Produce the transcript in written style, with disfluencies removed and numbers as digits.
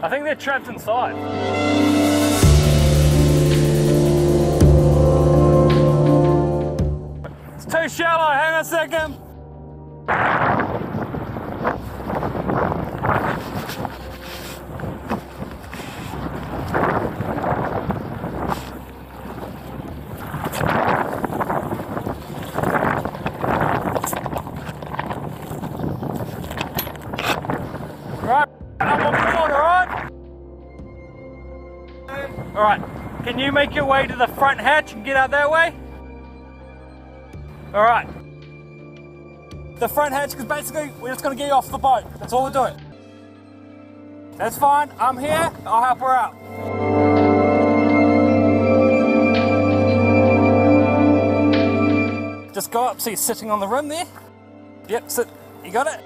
I think they're trapped inside. It's too shallow, hang on a second. Alright, can you make your way to the front hatch and get out that way? Alright. The front hatch, because basically we're just going to get you off the boat. That's all we're doing. That's fine, I'm here, I'll help her out. Just go up, see, sitting on the rim there. Yep, sit, you got it?